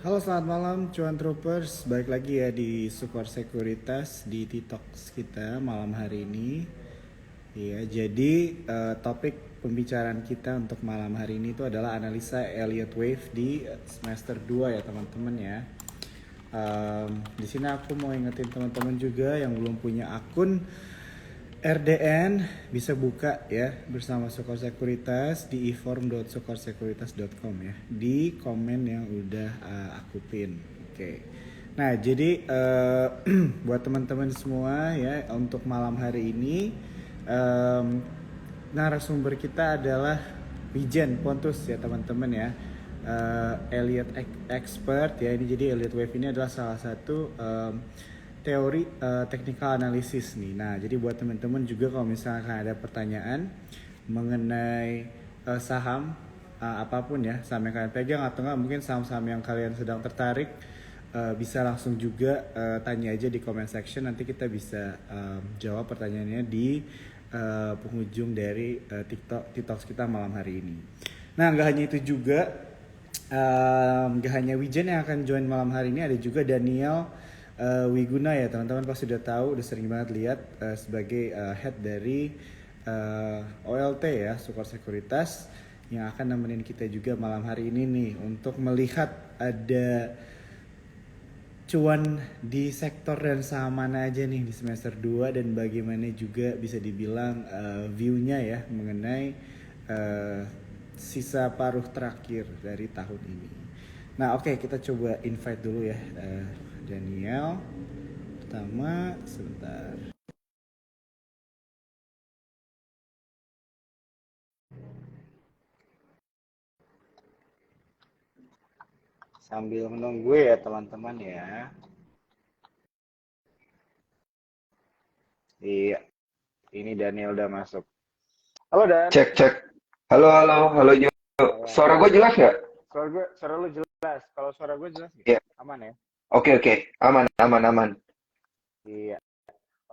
Halo, selamat malam cuan troopers. Balik lagi ya di Support Sekuritas di TikTok kita malam hari ini. Iya, jadi topik pembicaraan kita untuk malam hari ini itu adalah analisa Elliott Wave di semester 2 ya teman-teman ya. Di sini aku mau ingetin teman-teman juga yang belum punya akun RDN bisa buka ya bersama Sukor Sekuritas di eform.sukorsekuritas.com ya di komen yang udah aku pin. Oke. Nah, jadi buat teman-teman semua ya untuk malam hari ini narasumber kita adalah Wijen Pontus ya teman-teman ya. Elliott expert ya, ini jadi Elliott Wave ini adalah salah satu teori technical analysis nih. Nah, jadi buat teman-teman juga kalau misalkan ada pertanyaan mengenai saham apapun ya, saham yang kalian pegang atau enggak mungkin saham-saham yang kalian sedang tertarik, bisa langsung juga tanya aja di comment section, nanti kita bisa jawab pertanyaannya di penghujung dari TikTok kita malam hari ini. Nah, nggak hanya itu juga, nggak hanya Wijen yang akan join malam hari ini, ada juga Daniel Wiguna ya, teman-teman pasti udah tahu, udah sering banget lihat sebagai head dari OLT ya, Sukor Sekuritas, yang akan nemenin kita juga malam hari ini nih untuk melihat ada cuan di sektor dan saham mana aja nih di semester 2 dan bagaimana juga bisa dibilang view-nya ya mengenai uh, sisa paruh terakhir dari tahun ini. Nah, oke, kita coba invite dulu ya Daniel. Pertama, sebentar. Sambil menunggu ya teman-teman ya. Iya, ini Daniel udah masuk. Halo Dan. Cek cek. Halo halo halo Jo. Ya, Suara gue jelas nggak? suara lu jelas. Kalau suara gue jelas nggak? Ya. Aman ya? Oke oke. Aman aman aman. Iya.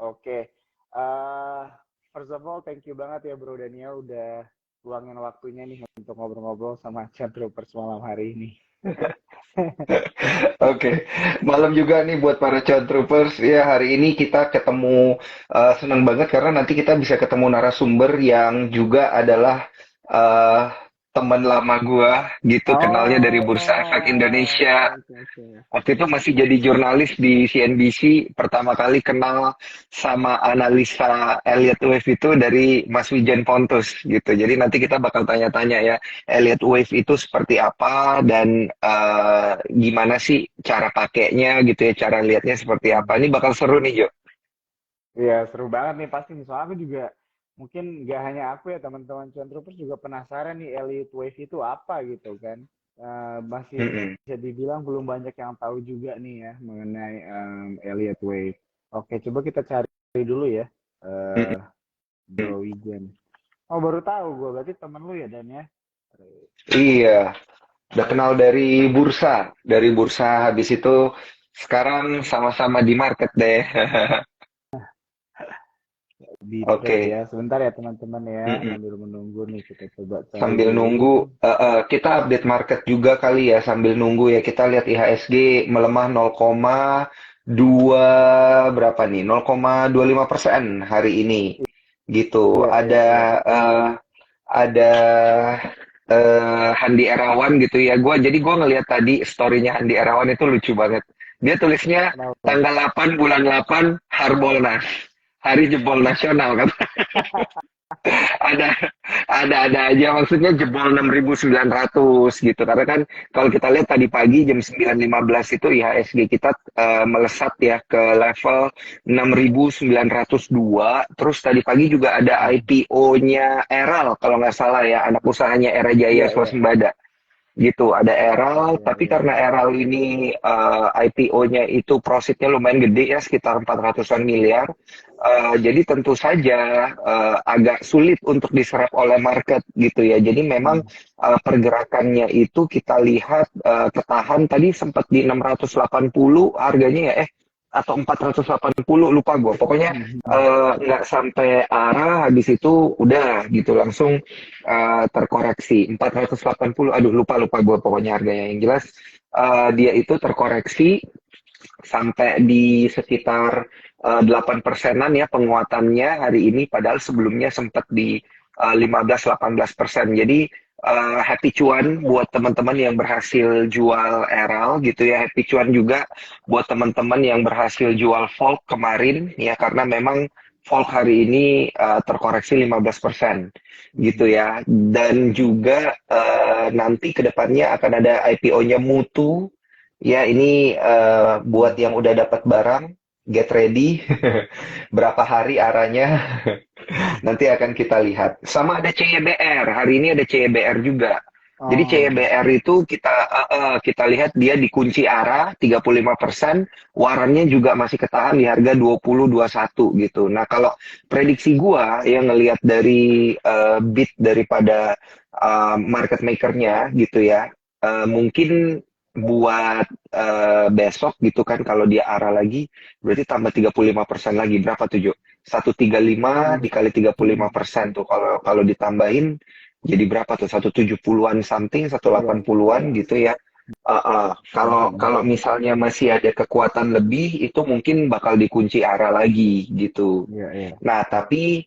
Oke. Uh, First of all, thank you banget ya Bro Daniel udah luangin waktunya nih untuk ngobrol-ngobrol sama Chat Troopers malam hari ini. Oke. Malam juga nih buat para Cloud Troopers. Ya hari ini kita ketemu senang banget karena nanti kita bisa ketemu narasumber yang juga adalah eh, teman lama gua gitu. Kenalnya dari Bursa Efek Indonesia. Oh, oke oke. Waktu itu masih jadi jurnalis di CNBC, pertama kali kenal sama analisa Elliott Wave itu dari Mas Wijen Pontus gitu. Jadi nanti kita bakal tanya-tanya ya, Elliott Wave itu seperti apa dan gimana sih cara pakainya gitu ya, cara lihatnya seperti apa. Ini bakal seru nih Jo. Iya, seru banget nih pasti nih. Soalnya aku juga mungkin nggak hanya aku ya, teman-teman Cuan Troopers juga penasaran nih Elite Wave itu apa gitu kan. Masih Mm-mm. bisa dibilang belum banyak yang tahu juga nih ya mengenai Elliott Wave. Oke, coba kita cari dulu ya, Mm-mm. Bro Wijen. Oh, baru tahu gue, berarti temen lu ya Dan ya? Iya, udah kenal dari bursa habis itu sekarang sama-sama di market deh. Di trade ya. Oke. Sebentar ya teman-teman ya, Mm-mm. sambil menunggu nih kita coba cari Sambil dulu. nunggu, kita update market juga kali ya sambil nunggu ya. Kita lihat IHSG melemah 0,2 berapa nih? 0,25% hari ini. Gitu. Iya, iya, iya. Ada Handi Erawan gitu ya. Jadi gua ngelihat tadi storynya Handi Erawan itu lucu banget. Dia tulisnya Kenapa? tanggal 8 bulan 8 Harbolnas. Hari jebol nasional kan. ada ada aja maksudnya jebol 6.900 gitu karena kan kalau kita lihat tadi pagi jam 9.15 itu IHSG kita melesat ya ke level 6.902. Terus tadi pagi juga ada Hmm. IPO-nya Eral kalau nggak salah ya, anak usahanya Era Jaya Iya, iya. Swasembada gitu. Ada Eral, Iya, tapi iya, karena iya. Eral ini IPO-nya itu profitnya lumayan gede ya, sekitar 400-an miliar. Jadi tentu saja agak sulit untuk diserap oleh market gitu ya. Jadi memang Hmm. pergerakannya itu kita lihat ketahan tadi sempat di 680 harganya ya. atau 480, lupa gue. Pokoknya Mhm. nggak sampai arah, habis itu udah gitu langsung terkoreksi 480. Aduh, lupa lupa gue pokoknya harganya. Yang jelas dia itu terkoreksi sampai di sekitar 8 persenan ya penguatannya hari ini, padahal sebelumnya sempat di 15-18%. Jadi happy cuan buat teman-teman yang berhasil jual RL gitu ya, happy cuan juga buat teman-teman yang berhasil jual Volt kemarin ya, karena memang Volt hari ini terkoreksi 15% gitu Mhm. ya. Dan juga nanti kedepannya akan ada IPO-nya Mutu. Ya, ini buat Mhm. yang udah dapat barang, get ready. Berapa hari arahnya, nanti akan kita lihat. Sama ada CYBR, hari ini ada CYBR juga. Jadi Oh. CYBR itu kita lihat dia dikunci arah 35%, warannya juga masih ketahan di harga 20-21 gitu. Nah, kalau prediksi gua yang ngelihat dari bid daripada market makernya gitu ya, mungkin buat besok gitu kan, kalau dia arah lagi berarti tambah 35% lagi, berapa tuh Jo? 135 dikali 35% tuh, kalau kalau ditambahin jadi berapa tuh? 170-an something, Iya, 180-an gitu ya. Kalau mhm. kalau misalnya masih ada kekuatan lebih, itu mungkin bakal dikunci arah lagi gitu. Iya, iya. Nah, tapi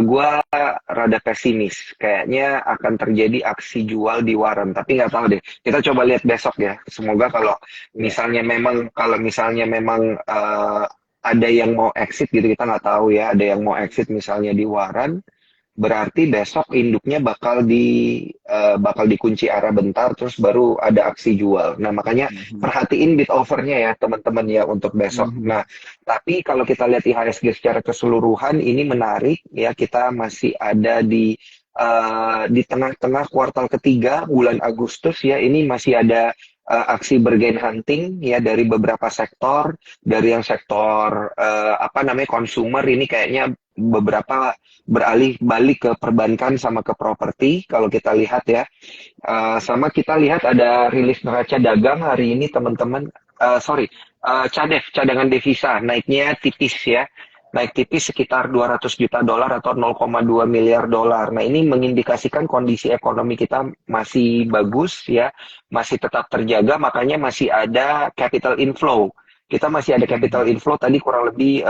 gua rada pesimis. Kayaknya akan terjadi aksi jual di Warren, tapi nggak tahu deh. Kita coba lihat besok ya. Semoga Iya. kalau misalnya memang ada yang mau exit gitu, kita nggak tahu ya. Ada yang mau exit misalnya di Warren, berarti besok induknya bakal dikunci arah bentar, terus baru ada aksi jual. Nah, makanya Mhm. perhatiin bid overnya ya teman-teman ya untuk besok. Mhm. Nah, tapi kalau kita lihat IHSG secara keseluruhan ini menarik ya, kita masih ada di tengah-tengah kuartal ketiga bulan Agustus ya, ini masih ada aksi bergain hunting ya dari beberapa sektor, dari yang sektor apa namanya consumer ini kayaknya beberapa beralih balik ke perbankan sama ke properti kalau kita lihat ya. Sama kita lihat ada rilis neraca dagang hari ini teman-teman. Sorry, CADEV, cadangan devisa naiknya tipis ya. Naik tipis sekitar 200 juta dolar atau 0,2 miliar dolar. Nah, ini mengindikasikan kondisi ekonomi kita masih bagus ya, masih tetap terjaga, makanya masih ada capital inflow. Kita masih ada capital Mhm. inflow tadi kurang lebih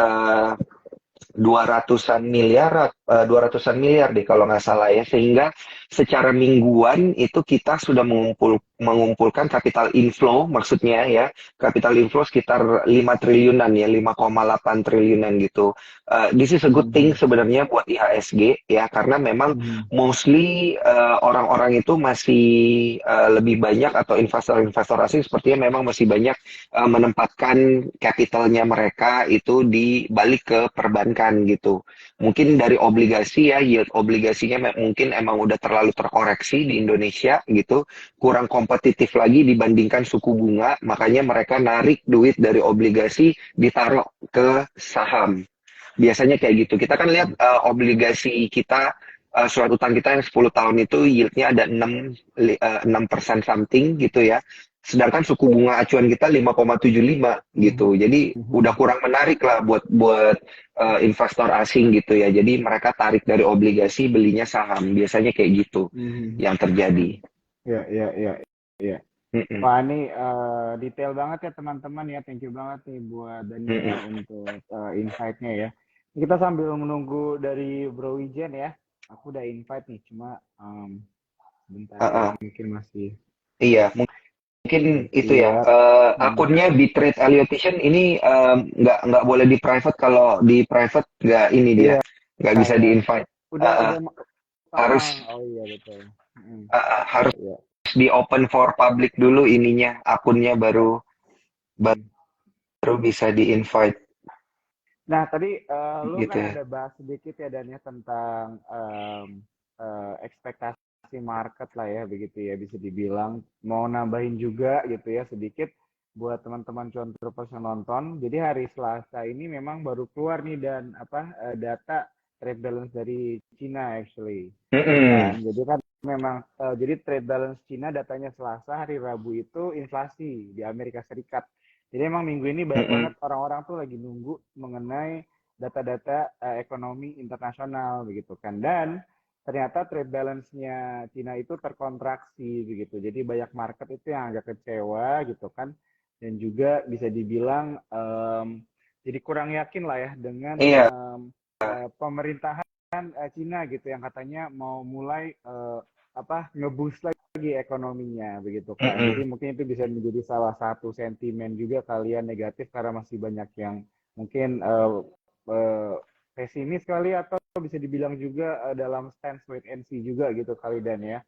200-an miliar deh kalau nggak salah ya, sehingga secara mingguan itu kita sudah mengumpulkan capital inflow, maksudnya ya capital inflow sekitar 5 triliunan ya, 5,8 triliunan gitu. This is a good thing Mhm. sebenarnya buat IHSG ya, karena memang Mhm. mostly orang-orang itu masih lebih banyak, atau investor-investor asing sepertinya memang masih banyak menempatkan capitalnya mereka itu di balik ke perbankan gitu. Mungkin dari obligasi ya, yield obligasinya mungkin emang udah terlalu terkoreksi di Indonesia gitu, kurang kompetitif lagi dibandingkan suku bunga, makanya mereka narik duit dari obligasi ditaruh ke saham. Biasanya kayak gitu. Kita kan lihat obligasi kita, surat utang kita yang 10 tahun itu yieldnya ada 6% something gitu ya. Sedangkan suku bunga acuan kita 5,75 Mhm. gitu. Jadi udah Mhm. kurang menarik lah buat buat investor asing gitu ya. Jadi mereka tarik dari obligasi, belinya saham. Biasanya kayak gitu Mhm. yang terjadi. Iya, iya, iya, iya. Mm-mm, Wah, ini detail banget ya teman-teman ya. Thank you banget nih buat Daniel mm-mm. untuk insight-nya ya. Ini kita sambil menunggu dari Bro Wijen ya. Aku udah invite nih, cuma bentar ya, Uh-uh. mungkin masih Iya, mungkin itu ya, siap. Hmm. akunnya Bitrate Allocation ini nggak boleh di private. Kalau di private nggak ini, dia Iya, nggak bisa iya. di invite. Udah, Uh, udah. harus Oh iya betul. Hmm. Iya, harus iya. di open for public dulu ininya, akunnya baru Hmm. baru bisa di invite Nah, tadi lu gitu kan ya. ada bahas sedikit ya Dan ya tentang ekspektasi market lah ya begitu ya bisa dibilang mau nambahin juga gitu ya sedikit buat teman-teman cuan troopers yang nonton. Jadi hari Selasa ini memang baru keluar nih dan apa data trade balance dari Cina actually. Ya Mm-mm. kan? Jadi kan memang jadi trade balance Cina datanya Selasa, hari Rabu itu inflasi di Amerika Serikat Jadi emang minggu ini banyak banget Mm-mm. orang-orang tuh lagi nunggu mengenai data-data ekonomi internasional begitu kan. Dan ternyata trade balance-nya Cina itu terkontraksi begitu. Jadi banyak market itu yang agak kecewa gitu kan. Dan juga bisa dibilang jadi kurang yakin lah ya dengan Iya. pemerintahan Cina gitu yang katanya mau mulai apa ngeboost lagi ekonominya begitu kan. Jadi Mm-mm. mungkin itu bisa menjadi salah satu sentimen juga kalian negatif karena masih banyak yang mungkin uh, pesimis kali atau bisa dibilang juga dalam stance wait and see juga gitu kali Dan ya.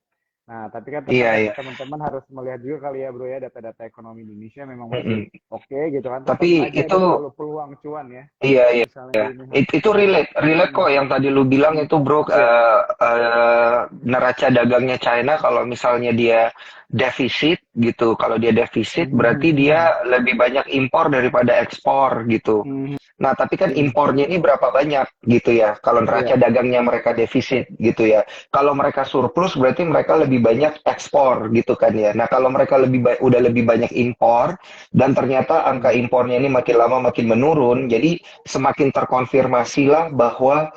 Nah, tapi kan Iya, iya. teman-teman harus melihat juga kali ya bro ya data-data ekonomi Indonesia memang masih Mm-mm. oke gitu kan. Tetap Tapi aja ada itu selalu peluang cuan ya. iya, Kalau iya. misalnya ini Itu relate, relate hmm, kok yang tadi lu bilang itu bro, iya. neraca dagangnya China kalau misalnya dia defisit gitu, kalau dia defisit berarti Hmm, dia lebih banyak impor daripada ekspor gitu. hmm, Nah, tapi kan hmm, impornya ini berapa banyak gitu ya, kalau neraca iya. dagangnya mereka defisit gitu ya. Kalau mereka surplus berarti mereka lebih banyak ekspor gitu kan ya. Nah, kalau mereka udah lebih banyak impor dan ternyata angka Hmm, impornya ini makin lama makin menurun, jadi semakin terkonfirmasilah bahwa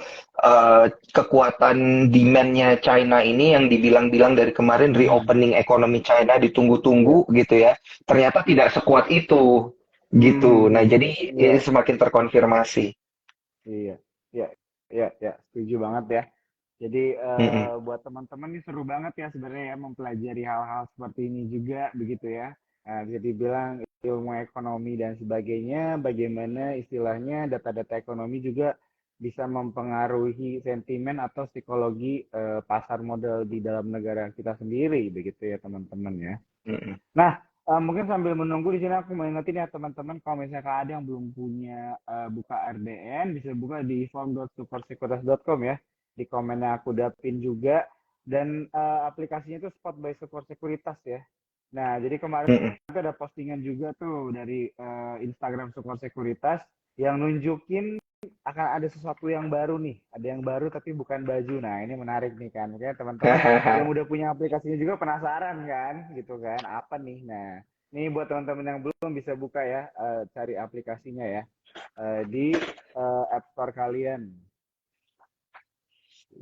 kekuatan demand-nya China ini yang dibilang-bilang dari kemarin hmm, reopening ekonomi China iya. ditunggu-tunggu gitu ya, ternyata tidak sekuat itu gitu. Nah, Hmm, jadi ini iya. semakin terkonfirmasi. Iya, iya, iya, ya, setuju banget ya. Jadi Mm-mm. buat teman-teman ini seru banget ya sebenarnya ya mempelajari hal-hal seperti ini juga begitu ya. Bisa dibilang ilmu ekonomi dan sebagainya, bagaimana istilahnya data-data ekonomi juga bisa mempengaruhi sentimen atau psikologi pasar modal di dalam negara kita sendiri begitu ya teman-teman ya. Mm-mm. Nah, mungkin sambil menunggu di sini aku mau ingetin ya teman-teman kalau misalnya ada yang belum punya buka RDN bisa buka di form.supersekuritas.com ya. Di komennya aku dapin juga dan aplikasinya itu Spot by Super Sekuritas ya. Nah, jadi kemarin Mm-mm. itu ada postingan juga tuh dari Instagram Super Sekuritas yang nunjukin akan ada sesuatu yang baru nih. Ada yang baru tapi bukan baju. Nah, ini menarik nih kan. Mungkin teman-teman yang udah punya aplikasinya juga penasaran kan, gitu kan. Apa nih? Nah, ini buat teman-teman yang belum bisa buka ya, cari aplikasinya ya di App Store kalian.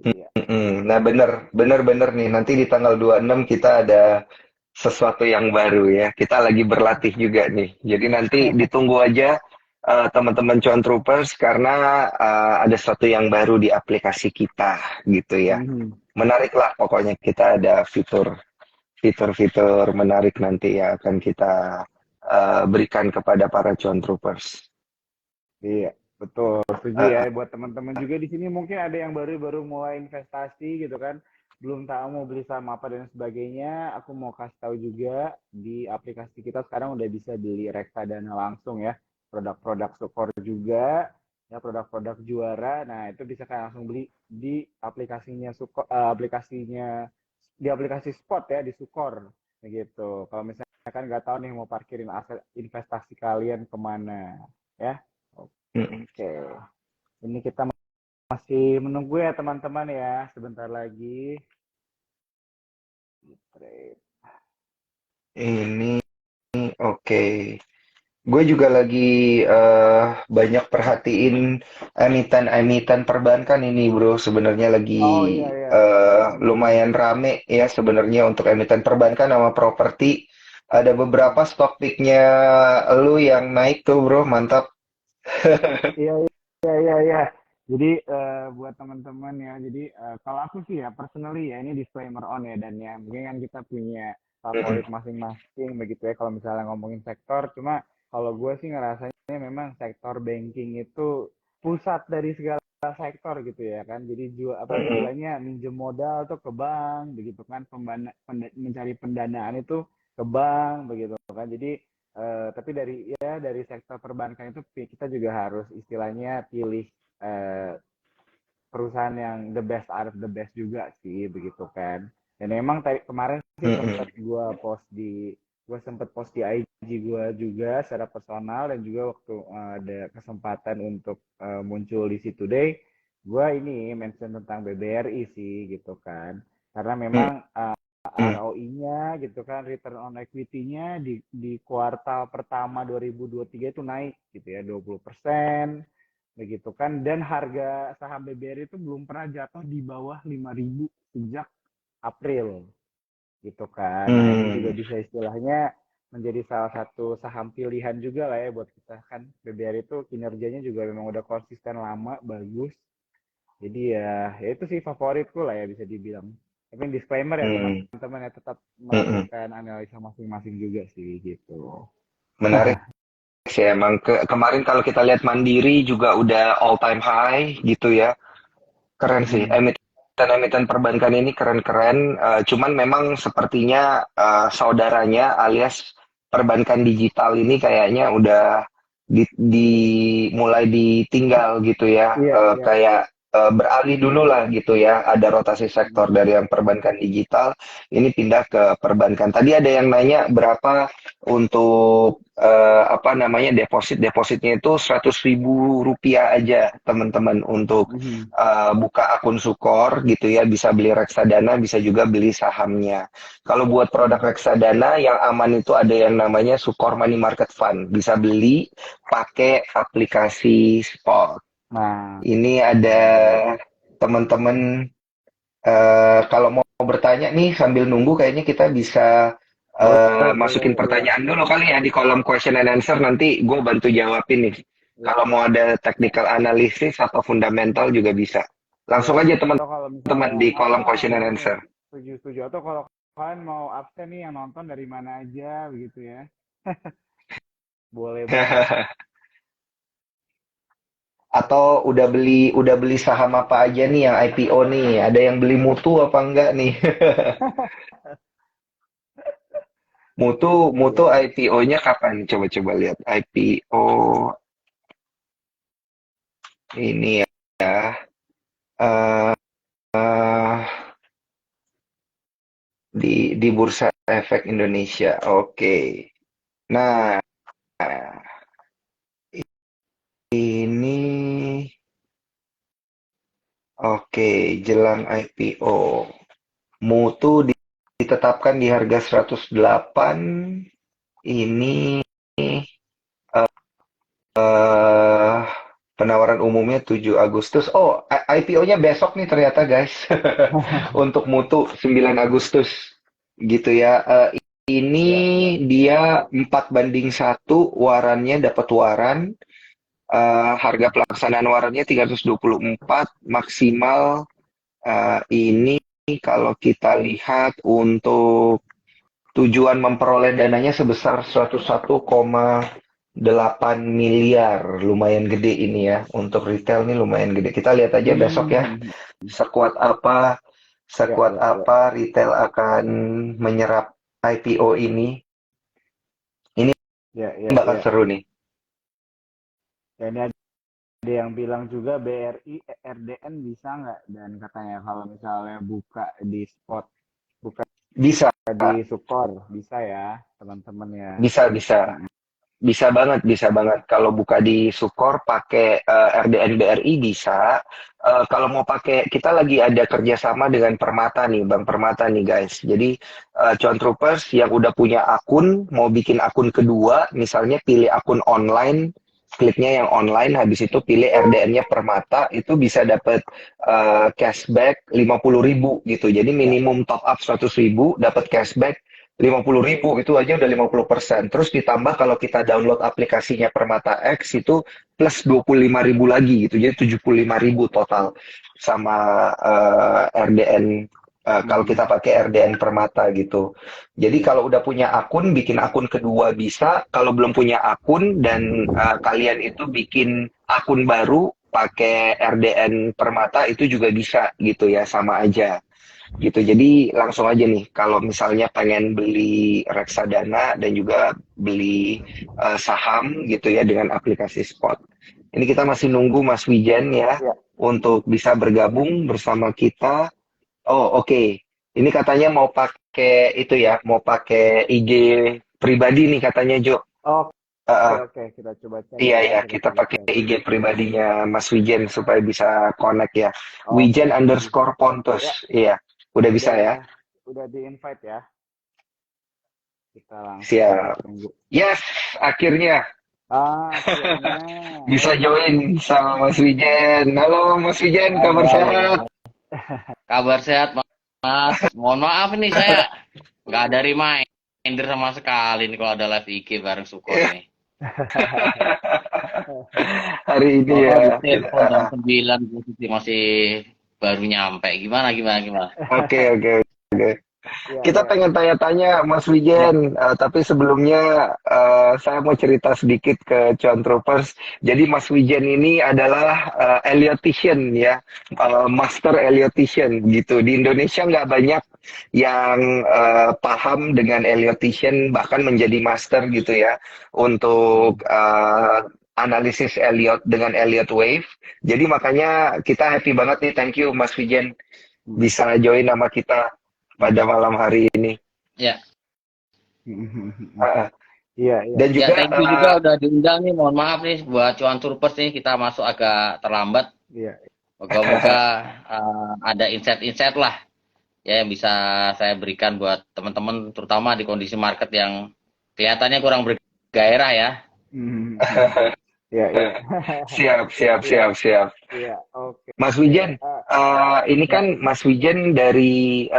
Iya. Mm-mm. Nah, bener nih. Nanti di tanggal 26 kita ada sesuatu yang baru ya. Kita lagi berlatih juga nih. Jadi nanti ditunggu aja teman-teman Cuan Troopers karena ada sesuatu yang baru di aplikasi kita gitu ya. Mhm. Menarik lah pokoknya kita ada fitur-fitur menarik nanti ya akan kita berikan kepada para Cuan Troopers. Iya, betul. Setuju ya. Uh, Buat teman-teman juga di sini mungkin ada yang baru-baru mulai investasi gitu kan. Belum tahu mau beli saham apa dan sebagainya. Aku mau kasih tahu juga di aplikasi kita sekarang udah bisa beli reksadana langsung ya. Produk-produk Sukor juga. Ya, produk-produk juara. Nah, itu bisa kan langsung beli di aplikasinya di aplikasi Spot ya di Sukor. Begitu. Kalau misalnya kan nggak tahu nih mau parkirin aset investasi kalian kemana ya. mm, Oke, ini kita masih menunggu ya teman-teman ya, sebentar lagi. ini oke. Gue juga lagi banyak perhatiin emiten-emiten perbankan ini, bro. Sebenarnya Oh lagi iya iya. Hmm. lumayan rame ya sebenarnya untuk emiten perbankan sama properti. Ada beberapa Hmm. stock picknya lu yang naik tuh, bro. Mantap. Iya iya iya iya. Jadi buat teman-teman ya, jadi kalau aku sih ya personally ya ini disclaimer on ya dan ya mungkin kan kita punya favorit Mm-mm. masing-masing begitu ya kalau misalnya ngomongin sektor. Cuma kalau gue sih ngerasanya memang sektor banking itu pusat dari segala sektor gitu ya kan. Jadi jual apa Mm-mm. istilahnya minjem modal tuh ke bank begitu kan, mencari pendanaan itu ke bank begitu kan. Jadi tapi dari sektor perbankan itu kita juga harus istilahnya pilih eh, perusahaan yang the best out of the best juga sih begitu kan. Dan memang tadi kemarin sih Mm-mm. gue sempet post di IG gue juga secara personal dan juga waktu ada kesempatan untuk muncul di situ today gue ini mention tentang BBRI sih gitu kan karena memang ROI-nya gitu kan, return on equity-nya di kuartal pertama 2023 itu naik gitu ya 20% begitu kan, dan harga saham BBRI itu belum pernah jatuh di bawah 5.000 sejak April gitu kan. Nah, ini juga Hmm. bisa istilahnya menjadi salah satu saham pilihan juga lah ya buat kita kan. BBRI itu kinerjanya juga memang udah konsisten lama, bagus. Jadi ya itu sih favoritku lah ya bisa dibilang. Tapi disclaimer ya Hmm. teman-teman ya, tetap Hmm. melakukan analisa masing-masing juga sih gitu. Menarik sih emang. Kemarin kalau kita lihat Mandiri juga udah all time high gitu ya. Keren sih. Mm-mm. Emiten perbankan ini keren-keren. Cuman memang sepertinya saudaranya alias perbankan digital ini kayaknya udah mulai ditinggal gitu ya. Iya, iya. Kayak beralih dulu lah gitu ya. Ada rotasi sektor Mm. dari yang perbankan digital ini pindah ke perbankan. Tadi ada yang nanya berapa untuk apa namanya depositnya itu 100.000 rupiah aja teman-teman untuk Mhm. buka akun Sukor gitu ya, bisa beli reksadana, bisa juga beli sahamnya. Kalau buat produk Mhm. reksadana yang aman itu ada yang namanya Sukor Money Market Fund, bisa beli pakai aplikasi Spot. Nah, Ini ada teman-teman kalau mau bertanya nih sambil nunggu kayaknya kita bisa boleh, boleh, masukin boleh. pertanyaan dulu kali ya di kolom question and answer nanti gue bantu jawabin nih. Ya, Kalau mau ada technical analysis atau fundamental juga bisa. ya. Langsung aja Atau kalau teman-teman misalnya, di kolom question and ini answer. setuju-setuju. Atau kalau kalian mau absen nih yang nonton dari mana aja begitu ya. Boleh banget. Atau udah beli saham apa aja nih yang IPO nih? Ada yang beli Mutu apa enggak nih? Mutu Mutu Iya. IPO-nya kapan? Coba-coba lihat IPO ini ya. eh di Bursa Efek Indonesia. Oke. Nah, ini oke, jelang IPO. Mutu ditetapkan di harga 108. Ini eh penawaran umumnya 7 Agustus. Oh, IPO-nya besok nih ternyata, guys. Untuk Mutu 9 Agustus. Gitu ya. Ini Ya, ya. dia 4:1 warannya dapat waran. Harga pelaksanaan warannya 324 maksimal ini kalau kita lihat untuk tujuan memperoleh dananya sebesar 101,8 miliar. Lumayan gede ini ya. Untuk retail nih lumayan gede. Kita lihat aja besok ya. Hmm. Sekuat apa Ya, sekuat ya, ya. apa retail akan menyerap IPO ini. Ini Ya, ya, bakal ya. seru nih. Ya, ini ada yang bilang juga BRI RDN bisa nggak? Dan katanya kalau misalnya buka di spot, buka Bisa, di Sukor, bisa ya teman-teman ya. bisa, bisa. Bisa banget. Kalau buka di Sukor pakai RDN BRI bisa. Kalau mau pakai, kita lagi ada kerjasama dengan Permata nih, Bang Permata nih guys. Jadi Cuan Troopers yang udah punya akun, mau bikin akun kedua, misalnya pilih akun online, kliknya yang online, habis itu pilih RDN-nya Permata, itu bisa dapat cashback 50.000 gitu. Jadi Ya. minimum top up 100.000, dapat cashback 50.000 itu aja udah 50%. Terus ditambah kalau kita download aplikasinya Permata X itu plus 25.000 lagi gitu. Jadi 75.000 total sama RDN kalau Hmm. kita pakai RDN Permata gitu. Jadi kalau udah punya akun, bikin akun kedua bisa. Kalau belum punya akun dan kalian itu bikin akun baru pakai RDN Permata itu juga bisa gitu ya, sama aja gitu. Jadi langsung aja nih kalau misalnya pengen beli reksadana dan juga beli saham gitu ya dengan aplikasi Spot. Ini kita masih nunggu Mas Wijen ya Ya. untuk bisa bergabung bersama kita. Oh, oke. Ini katanya mau pakai itu ya, mau pakai IG pribadi nih katanya Jo. Oke, Uh, oke, kita coba cek iya ya, ya, kita kita coba pakai cek. IG pribadinya Mas Wijen supaya bisa connect ya. Oke. Wijen underscore Pontus. Ya, Iya, udah bisa udah ya. ya. udah di-invite ya. Kita langsung Siap. tunggu. Yes, akhirnya Akhirnya. bisa Oke. join sama Mas Wijen. Halo Mas Wijen, kabar Halo, sehat? kabar sehat Mas. Mohon maaf nih saya nggak ada reminder sama sekali nih kalau ada live IG bareng Sukor nih. Hari ini Soalnya ya. di telepon jam 9 posisi masih baru nyampe. Gimana? Oke, oke, oke. Iya, Kita iya. pengen tanya-tanya Mas Ya, Wijen, tapi sebelumnya saya mau cerita sedikit ke Cuan Troopers. Jadi Mas Wijen ini adalah Elliotician ya, Master Elliotician gitu. Di Indonesia nggak banyak yang paham dengan Elliotician, bahkan menjadi Master gitu ya, untuk analisis Elliot dengan Elliott Wave. Jadi makanya kita happy banget nih, thank you Mas Wijen bisa join nama kita pada malam hari ini. ya, Uh, Iya, iya. dan ya. juga Thank you juga udah diundang nih. Mohon maaf nih buat Cuan Surpers nih kita masuk agak terlambat. Iya. Moga-moga ada insight-insight lah ya yang bisa saya berikan buat teman-teman, terutama di kondisi market yang kelihatannya kurang bergairah ya. Mhm. Iya, iya. siap, siap, Iya, siap, siap. iya. Oke. Mas Wijen, Eh, ini ya. kan Mas Wijen dari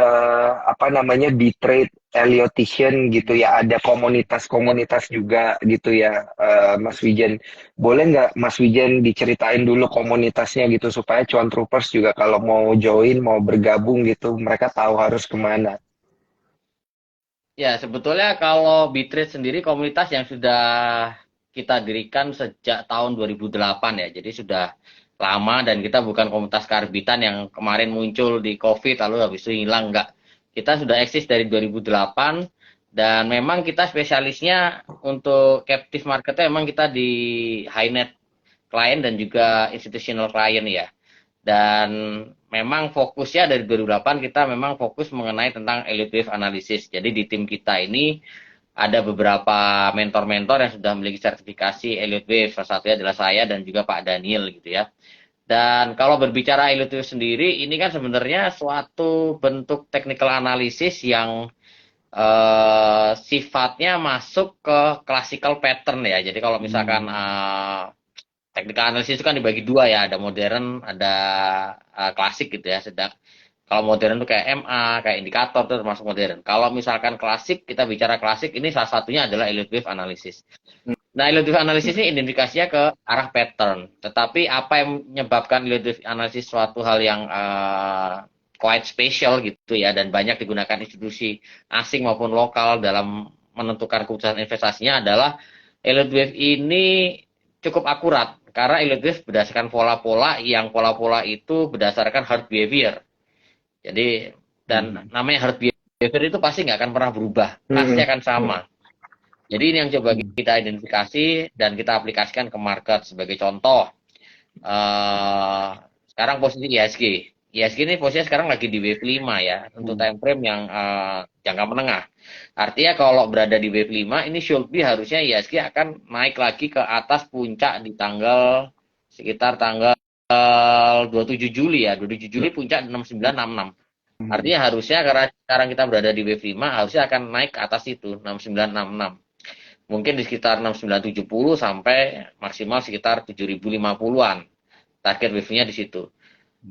apa namanya Bitrade Elliotician gitu ya, ada komunitas-komunitas juga gitu ya, Mas Wijen. Boleh nggak Mas Wijen diceritain dulu komunitasnya gitu supaya Cuan Troopers juga kalau mau join, mau bergabung gitu, mereka tahu harus kemana. Ya, sebetulnya kalau Bitrate sendiri komunitas yang sudah kita dirikan sejak tahun 2008 ya. Jadi sudah lama dan kita bukan komunitas karbitan yang kemarin muncul di COVID lalu habis itu hilang, enggak. Kita sudah eksis dari 2008 dan memang kita spesialisnya untuk captive marketnya memang kita di high net client dan juga institutional client ya. Dan memang fokusnya dari 2008 kita memang fokus mengenai tentang elite wave analysis. Jadi di tim kita ini ada beberapa mentor-mentor yang sudah memiliki sertifikasi elite wave. Salah satunya adalah saya dan juga Pak Daniel gitu ya. Dan kalau berbicara elite wave sendiri, ini kan sebenarnya suatu bentuk technical analysis yang sifatnya masuk ke classical pattern ya. Jadi kalau misalkan technical analysis itu kan dibagi dua ya, ada modern, ada klasik gitu ya. Sedang kalau modern itu kayak MA, kayak indikator itu termasuk modern. Kalau misalkan klasik, kita bicara klasik, ini salah satunya adalah elite wave analysis. Nah, elite wave analysis ini identifikasinya ke arah pattern. Tetapi apa yang menyebabkan elite wave analysis suatu hal yang quite special gitu ya, dan banyak digunakan institusi asing maupun lokal dalam menentukan keputusan investasinya adalah elite wave ini cukup akurat. Karena elite wave berdasarkan pola-pola yang pola-pola itu berdasarkan hard behavior. Jadi dan namanya hard behavior itu pasti nggak akan pernah berubah, pasti akan sama. Jadi ini yang coba kita identifikasi dan kita aplikasikan ke market. Sebagai contoh, sekarang posisi ISG. ISG ini posisinya sekarang lagi di wave 5 ya, untuk time frame yang jangka menengah. Artinya kalau berada di wave 5, ini should be harusnya ISG akan naik lagi ke atas puncak di tanggal sekitar tanggal 27 Juli ya. 27 Juli puncak 6966. Artinya harusnya karena sekarang kita berada di wave 5, harusnya akan naik ke atas itu 6966. Mungkin di sekitar 6970 sampai maksimal sekitar 7050-an. Target wave-nya di situ.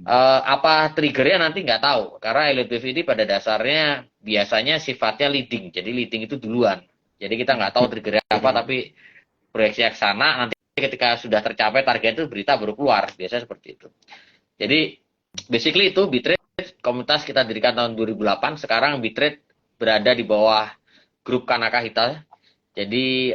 Apa triggernya nanti nggak tahu. Karena elite wave ini pada dasarnya biasanya sifatnya leading. Jadi leading itu duluan. Jadi kita nggak tahu triggernya apa, tapi proyeksi ke sana nanti ketika sudah tercapai target itu berita baru keluar. Biasanya seperti itu. Jadi basically itu Bitrade komunitas kita dirikan tahun 2008. Sekarang Bitrade berada di bawah grup Kanaka Hita. Jadi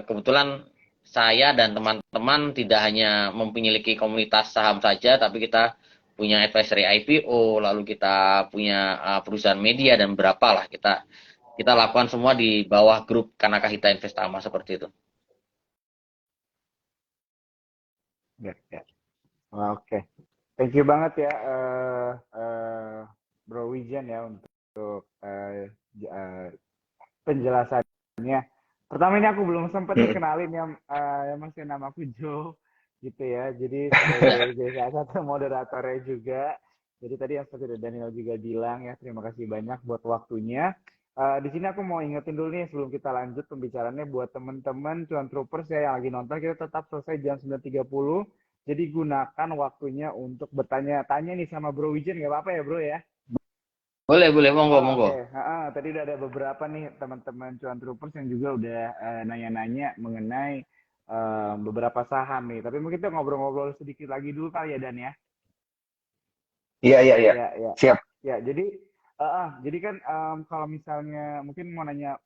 kebetulan saya dan teman-teman tidak hanya memiliki komunitas saham saja, tapi kita punya advisory IPO, lalu kita punya perusahaan media dan berapa lah kita lakukan semua di bawah grup Kanaka Hita Investama seperti itu. Ya, ya. Oke. Thank you banget ya, Bro Wijen ya untuk penjelasannya. Pertama ini aku belum sempat dikenalin ya, masih namaku Joe gitu ya. Jadi sebagai salah satu moderatornya juga Jadi tadi yang seperti Daniel juga bilang ya, terima kasih banyak buat waktunya. Di sini aku mau ingetin dulu nih sebelum kita lanjut pembicaraannya buat teman-teman Cuan Troopers ya yang lagi nonton, kita tetap selesai jam 9.30. Jadi gunakan waktunya untuk bertanya-tanya nih sama Bro Wijen, nggak apa-apa ya Bro ya? Boleh, boleh, monggo, Oh, monggo. oke. Tadi udah ada beberapa nih teman-teman Cuan Troopers yang juga udah nanya-nanya mengenai beberapa saham nih. Tapi mungkin kita ngobrol-ngobrol sedikit lagi dulu kali ya Dan ya. Iya, iya, iya. Ya, ya. Siap. Ya, jadi kan kalau misalnya mungkin mau nanya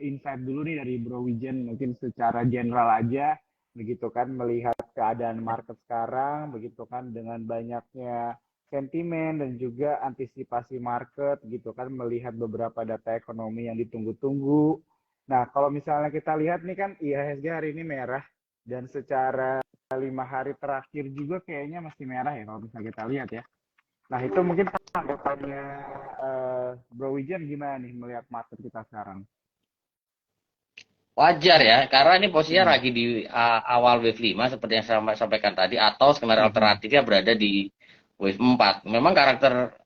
insight dulu nih dari Bro Wijen, mungkin secara general aja, begitu kan melihat keadaan market sekarang, begitu kan dengan banyaknya sentimen dan juga antisipasi market, gitu kan melihat beberapa data ekonomi yang ditunggu-tunggu. Nah, kalau misalnya kita lihat nih kan IHSG hari ini merah dan secara 5 hari terakhir juga kayaknya masih merah ya kalau misalnya kita lihat ya. Nah, itu mungkin tanggapannya Bro Wijan gimana nih melihat market kita sekarang? Wajar ya, karena ini posisinya Hmm. lagi di awal wave 5 seperti yang saya sampaikan tadi, atau skenario Mhm. alternatifnya berada di wave 4. Memang karakter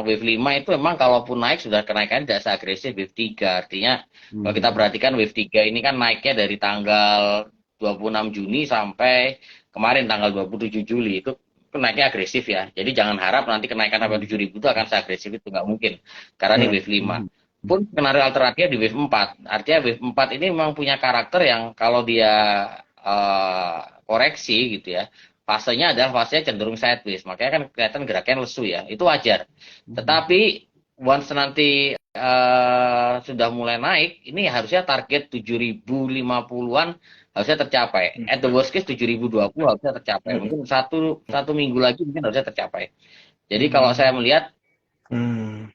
wave 5 itu memang kalaupun naik sudah kenaikan tidak seagresif wave 3. Artinya kalau kita Mhm. perhatikan wave 3 ini kan naiknya dari tanggal 26 Juni sampai kemarin tanggal 27 Juli itu naiknya agresif ya. Jadi jangan harap nanti kenaikan sampai 7.000 itu akan seagresif itu, nggak mungkin. Karena ini Hmm. wave 5 Mhm. pun skenario alternatifnya di wave 4. Artinya wave 4 ini memang punya karakter yang kalau dia koreksi gitu ya, fasenya adalah fasenya cenderung sideways. Makanya kan kelihatan geraknya lesu ya. Itu wajar. Mhm. Tetapi once nanti sudah mulai naik, ini harusnya target 7.050-an harusnya tercapai. At the worst case 7.020 harusnya tercapai. Hmm. Mungkin satu minggu lagi mungkin harusnya tercapai. Jadi kalau saya Mhm. melihat Hmm.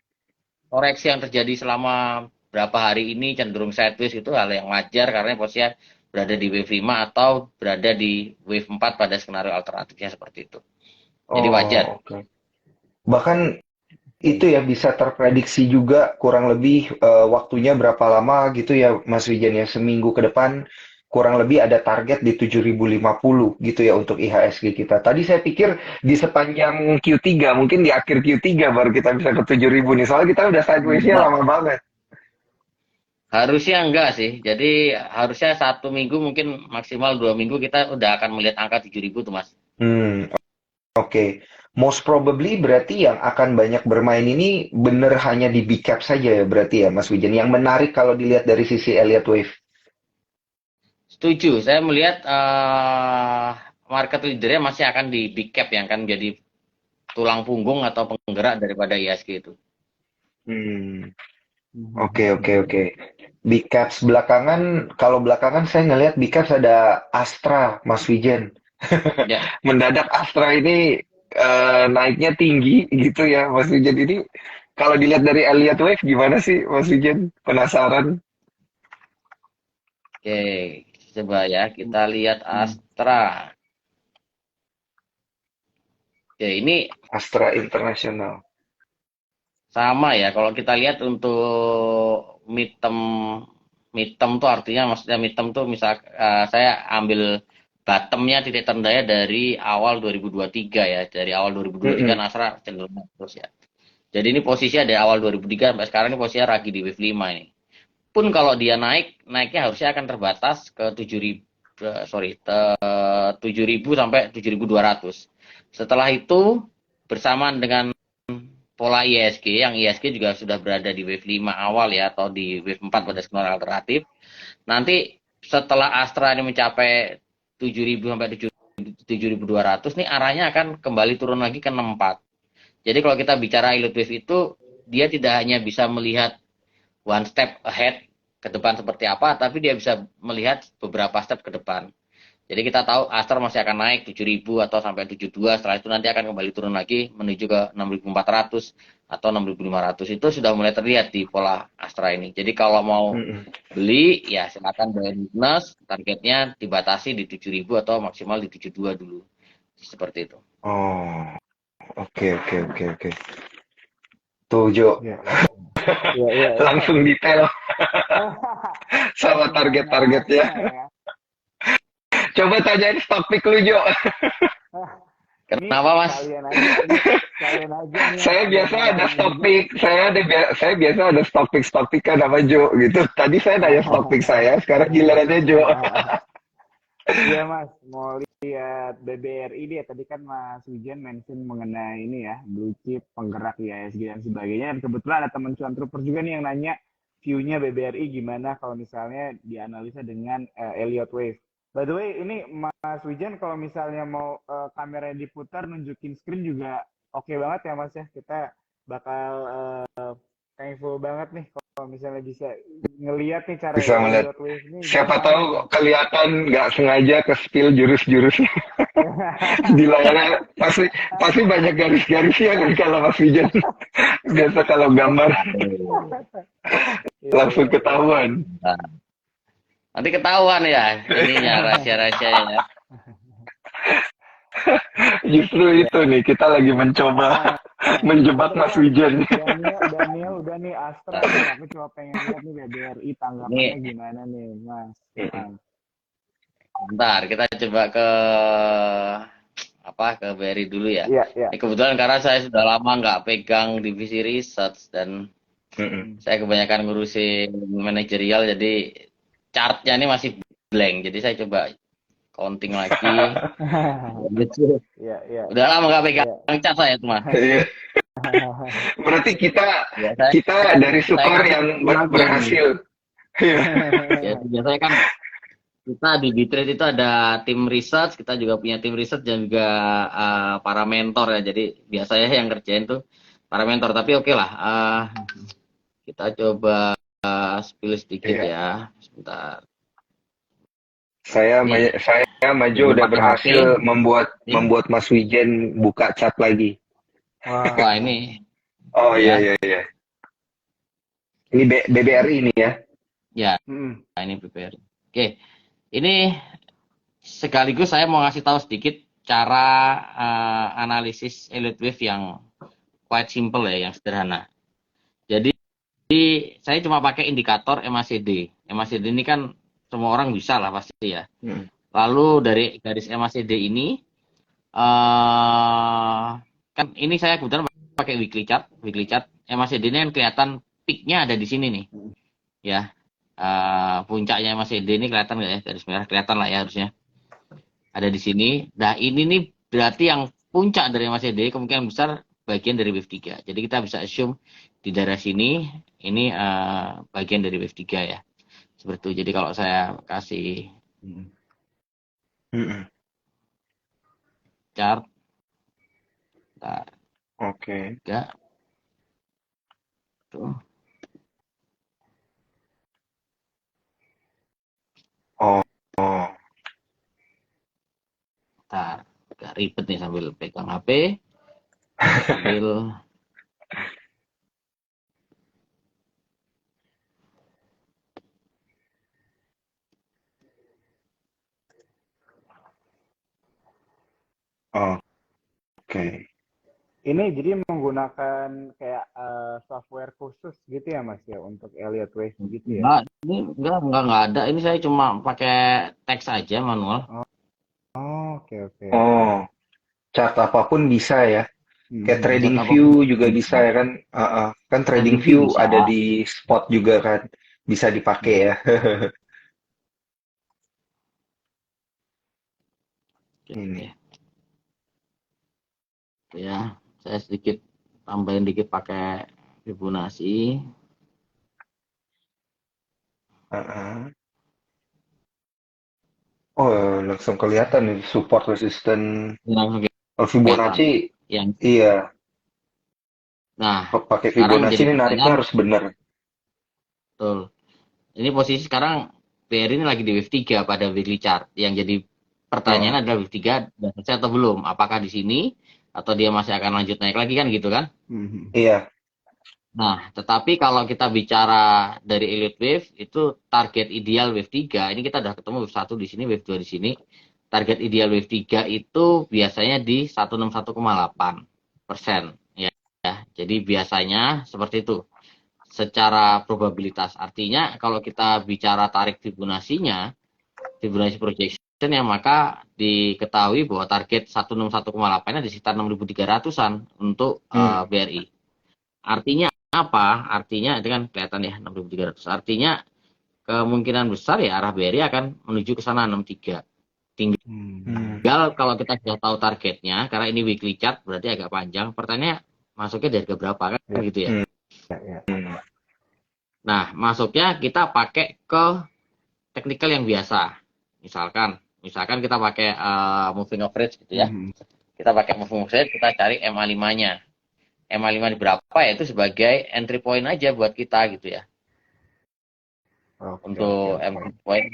koreksi yang terjadi selama berapa hari ini cenderung sideways itu hal yang wajar karena posisinya berada di wave 5 atau berada di wave 4 pada skenario alternatifnya seperti itu. Jadi wajar. Oh, oke. Bahkan itu Oke. ya bisa terprediksi juga kurang lebih waktunya berapa lama gitu ya Mas Wijan ya, seminggu ke depan kurang lebih ada target di 7.050 gitu ya untuk IHSG kita. Tadi saya pikir di sepanjang Q3, mungkin di akhir Q3 baru kita bisa ke 7.000 nih. Soalnya kita udah sideways-nya Mhm. Ha- lama banget. Harusnya enggak sih. Jadi harusnya satu minggu mungkin maksimal 2 minggu kita udah akan melihat angka 7.000 tuh mas. Hmm, oke. Most probably berarti yang akan banyak bermain ini bener hanya di big cap saja ya berarti ya Mas Wijan. Yang menarik kalau dilihat dari sisi Elliott Wave. Setuju. Saya melihat market leadernya masih akan di big cap yang akan menjadi tulang punggung atau penggerak daripada ISG itu. Hmm. Oke, oke, Mhm. oke. Big Caps belakangan, kalau belakangan saya ngelihat Big Caps ada Astra, Mas Wijen. Ya, Mendadak Astra ini naiknya tinggi gitu ya, Mas Wijen. Ini kalau dilihat dari Elliott Wave gimana sih, Mas Wijen? Penasaran. oke, coba ya kita lihat Mhm. Astra. Ya ini Astra International. sama ya. Kalau kita lihat untuk midterm, midterm tuh artinya maksudnya midterm tuh misal saya ambil bottomnya titik terendahnya dari awal 2023 ya. Dari awal 2023 Mm-mm. Astra cenderung naik terus ya. Jadi ini posisinya dari awal 2003 sampai sekarang ini posisinya lagi di wave 5 ini. Pun kalau dia naik, naiknya harusnya akan terbatas ke 7.000 sorry, 7.000 sampai 7.200. Setelah itu bersamaan dengan pola ISG yang ISG juga sudah berada di wave 5 awal ya atau di wave 4 pada skenario alternatif. Nanti setelah Astra ini mencapai 7.000 sampai 7.200 nih arahnya akan kembali turun lagi ke 64. Jadi kalau kita bicara elite wave itu dia tidak hanya bisa melihat one step ahead ke depan seperti apa, tapi dia bisa melihat beberapa step ke depan. Jadi kita tahu Astra masih akan naik 7.000 atau sampai 72, setelah itu nanti akan kembali turun lagi menuju ke 6.400 atau 6.500. Itu sudah mulai terlihat di pola Astra ini. Jadi kalau mau Mm-mm. beli ya silakan buy weakness, targetnya dibatasi di 7.000 atau maksimal di 72 dulu. Seperti itu. Oh, oke, oke, oke, oke. Tuh, Jo. Ya, ya. Ya, ya, ya. Langsung detail sama Langsung target-targetnya. nanya ya. Coba tanyain stock pick lu, Jo. Ini Kenapa Mas? kalian aja nih yang Saya pada biasa ada ngomongin stock juga. pick, saya biasa ada stock pick sama Jo gitu. Tadi saya nanya stock pick saya, sekarang gilirannya Jo. Iya Mas, mau lihat BBRI dia tadi kan Mas Wijen mention mengenai ini ya, blue chip, penggerak IHSG dan sebagainya. Dan kebetulan ada teman cuan trooper juga nih yang nanya view-nya BBRI gimana kalau misalnya dianalisa dengan Elliott Wave. By the way, ini Mas Wijen kalau misalnya mau kameranya diputar nunjukin screen juga oke banget ya Mas ya. Kita bakal thankful banget nih kalau misalnya bisa ngelihat nih cara Bisa melihat. Elliott Wave ini Siapa gimana nih. tahu kelihatan nggak sengaja ke spill jurus-jurusnya di layarnya. Pasti banyak garis-garisnya kan kalau Mas Wijan. Biasa kalau gambar Aduh. Iya, langsung iya, iya. ketahuan. Nah, nanti ketahuan ya ininya rahasia-rahasianya. Justru Iya. itu nih, kita lagi mencoba menjebak Mas Bentar, Wijan. Daniel udah nih Astra nih. Aku cuma pengen lihat nih BBRI tanggapannya Ini gimana nih, Mas. bentar kita coba ke ke BRI dulu ya. Iya, iya. Ini kebetulan karena saya sudah lama nggak pegang divisi research dan Mm-mm. saya kebanyakan ngurusin manajerial jadi chartnya ini masih blank. Jadi saya coba counting lagi. Gitu. Iya, iya. Udah lama nggak pegang Iya. chart saya tuh mah. Iya. Berarti kita Ya, saya, kita saya, dari saya Sukor kasih yang lagi yang ini. berhasil. Iya. Ya, biasanya kan kita di Bitrate itu ada tim research, kita juga punya tim research dan juga para mentor ya. Jadi biasanya yang kerjain tuh para mentor. Tapi oke lah, kita coba spill sedikit Iya. ya. Sebentar. Saya Ini maju ini udah pakai HP. berhasil membuat Ini. Mas Wijen buka chat lagi. Wah ini. Oh Ya. iya. Ini BBRI ini ya. Ya, ini prepare. Oke. Ini sekaligus saya mau ngasih tahu sedikit cara analisis Elliott Wave yang quite simple ya, yang sederhana. Jadi saya cuma pakai indikator MACD. MACD ini kan semua orang bisa lah pasti ya. Lalu dari garis MACD ini kan ini saya kebetulan pakai weekly chart. MACD ini kan kelihatan peak-nya ada di sini nih. Ya. Puncaknya MACD ini kelihatan nggak ya? Garis merah kelihatan lah ya harusnya. Ada di sini. Nah, ini nih berarti yang puncak dari MACD kemungkinan besar bagian dari wave 3. Jadi kita bisa assume di daerah sini ini bagian dari wave 3 ya. Seperti itu. Jadi kalau saya kasih chart Oke. enggak tuh. Oh. Bentar, agak ribet nih sambil pegang HP. Sambil Oke. Ini jadi menggunakan kayak software khusus gitu ya Mas ya untuk Elliott Wave gitu ya? enggak, ini enggak ada. Ini saya cuma pakai teks aja manual. Oh, oke. Oh, chart apapun bisa ya. Kayak trading Chart view apapun juga bisa ya kan? Kan trading view bisa. ada di spot juga kan, bisa dipakai ya. Ini. Ya, saya sedikit tambahin dikit pakai Fibonacci. Oh, langsung kelihatan nih support resisten. Ini langsung Kalau Fibonacci, yang. iya. Nah, Pakai sekarang Fibonacci jadi ini nariknya pertanyaan, harus benar. betul. Ini posisi sekarang BRI ini lagi di wave 3 pada weekly chart. Yang jadi pertanyaan adalah wave 3 sudah selesai atau belum? Apakah di sini atau dia masih akan lanjut naik lagi kan gitu kan? Iya. Nah, tetapi kalau kita bicara dari Elliott Wave itu target ideal wave 3, ini kita udah ketemu wave 1 di sini, wave 2 di sini. Target ideal wave 3 itu biasanya di 161,8% ya. Jadi biasanya seperti itu. Secara probabilitas artinya kalau kita bicara tarik Fibonacci-nya, Fibonacci projection ya, maka diketahui bahwa target 161,8 di sekitar 6.300-an untuk BRI. Artinya apa? Artinya itu kan kelihatan ya 6.300. Artinya kemungkinan besar ya arah BRI akan menuju ke sana 63. Tinggal kalau kita sudah tahu targetnya, karena ini weekly chart berarti agak panjang. Pertanyaannya masuknya dari harga berapa kan gitu ya. Nah, masuknya kita pakai ke teknikal yang biasa. Misalkan kita pakai moving average gitu ya. Kita pakai moving average, kita cari MA5-nya. MA5 di berapa ya, itu sebagai entry point aja buat kita gitu ya. Untuk entry point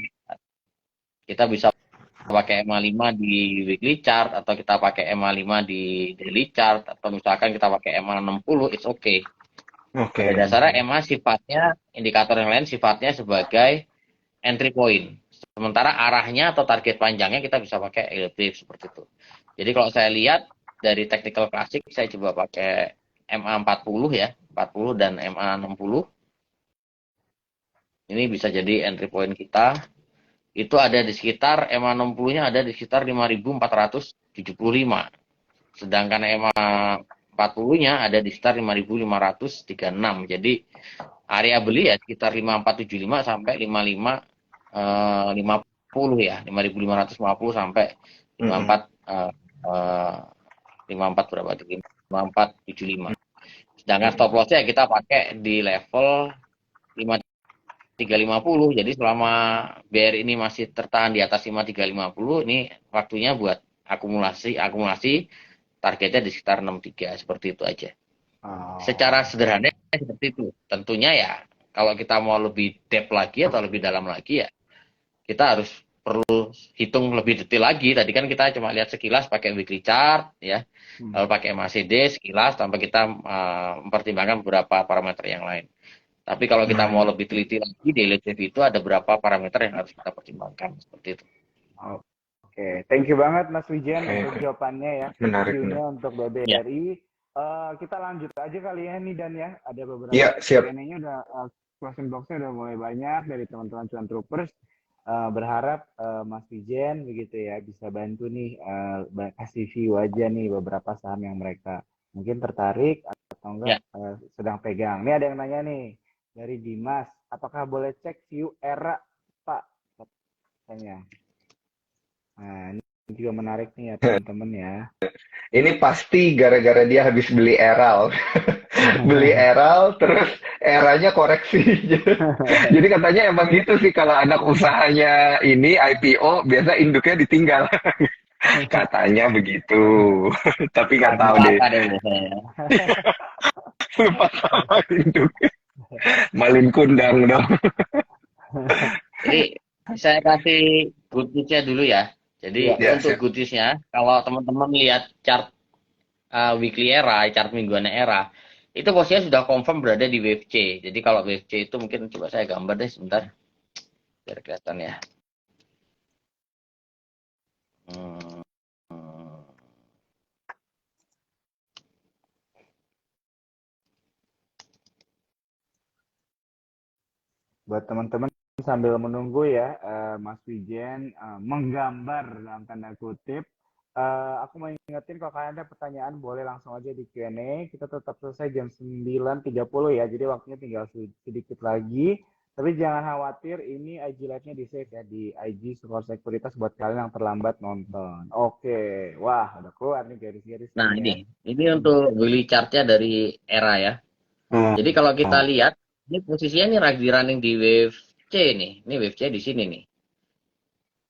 kita bisa pakai MA5 di weekly chart, atau kita pakai MA5 di daily chart, atau misalkan kita pakai MA60, it's okay. Pada dasarnya MA sifatnya, indikator yang lain sifatnya sebagai entry point. Sementara arahnya atau target panjangnya kita bisa pakai LP seperti itu. Jadi kalau saya lihat dari technical klasik, saya coba pakai MA40 ya, 40 dan MA60. Ini bisa jadi entry point kita. Itu ada di sekitar MA60-nya ada di sekitar 5.475. Sedangkan MA40-nya ada di sekitar 5.536. Jadi area beli ya sekitar 5.475 sampai 5.50 ya, 5.550 sampai 54 berapa itu? 5475. Sedangkan stop loss-nya kita pakai di level 5350. Jadi selama BR ini masih tertahan di atas 5350, ini waktunya buat akumulasi targetnya di sekitar 63, seperti itu aja. Secara sederhana seperti itu. Tentunya ya kalau kita mau lebih depth lagi atau lebih dalam lagi ya kita harus perlu hitung lebih detail lagi. Tadi kan kita cuma lihat sekilas pakai weekly chart ya, lalu pakai MACD sekilas tanpa kita mempertimbangkan beberapa parameter yang lain. Tapi kalau kita mau lebih teliti lagi, di LTV itu ada beberapa parameter yang harus kita pertimbangkan seperti itu. Oke, thank you banget Mas Wijen untuk jawabannya ya. Menarik. Untuk BBRI. Kita lanjut aja kali ya nih Dan ya. Ada beberapa siap. Q&A-nya udah question box-nya udah mulai banyak dari teman-teman cuan troopers. Berharap Mas Wijen begitu ya bisa bantu nih kasih view aja nih beberapa saham yang mereka mungkin tertarik atau enggak sedang pegang. Ini ada yang nanya nih dari Dimas, apakah boleh cek view ERA Pak? Tanya. Nah, ini juga menarik nih ya teman-teman ya. Ini pasti gara-gara dia habis beli Eral. Beli Eral terus eranya koreksi. Jadi katanya emang gitu sih, kalau anak usahanya ini IPO biasa induknya ditinggal. Katanya begitu. Tapi nggak tahu deh. Lupa sama induknya. Malin kundang dong. Jadi saya kasih good news-nya dulu ya. Jadi untuk good news-nya, kalau teman-teman lihat chart weekly era, chart mingguan era, itu posisinya sudah confirm berada di wave C. Jadi kalau wave C itu mungkin coba saya gambar deh sebentar, biar kelihatan ya. Buat teman-teman sambil menunggu ya Mas Wijen menggambar dalam tanda kutip, aku mau ingetin kalau kalian ada pertanyaan boleh langsung aja di Q&A. Kita tetap selesai jam 9.30 ya, jadi waktunya tinggal sedikit lagi. Tapi jangan khawatir, ini IG live-nya di save ya di IG Sukor Sekuritas buat kalian yang terlambat nonton. Oke, wah udah keluar nih garis-garis. Nah ini untuk weekly chart-nya dari era ya. Jadi kalau kita lihat, ini posisinya ini lagi running di wave C nih. Ini wave C di sini nih.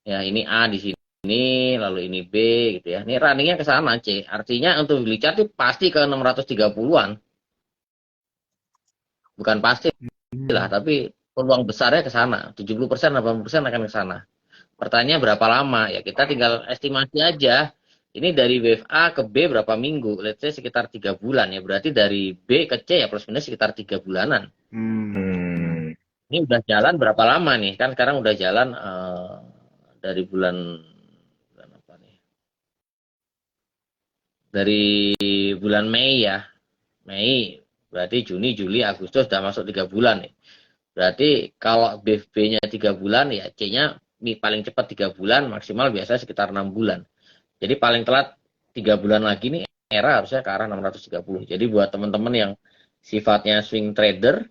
Ya, ini A di sini, lalu ini B gitu ya. Ini runningnya ke sana C. Artinya untuk weekly chart itu pasti ke 630-an. Bukan pasti lah, tapi peluang besarnya ke sana. 70%, 80% akan ke sana. Pertanyaannya berapa lama? Ya kita tinggal estimasi aja. Ini dari wave A ke B berapa minggu? Let's say sekitar 3 bulan ya. Berarti dari B ke C ya plus minus sekitar 3 bulanan. Ini udah jalan berapa lama nih? Kan sekarang udah jalan dari bulan apa nih? Dari bulan Mei ya. Mei berarti Juni, Juli, Agustus udah masuk 3 bulan nih. Berarti kalau BFB-nya 3 bulan ya C-nya paling cepat 3 bulan, maksimal biasanya sekitar 6 bulan. Jadi paling telat 3 bulan lagi nih era harusnya ke arah 630. Jadi buat teman-teman yang sifatnya swing trader,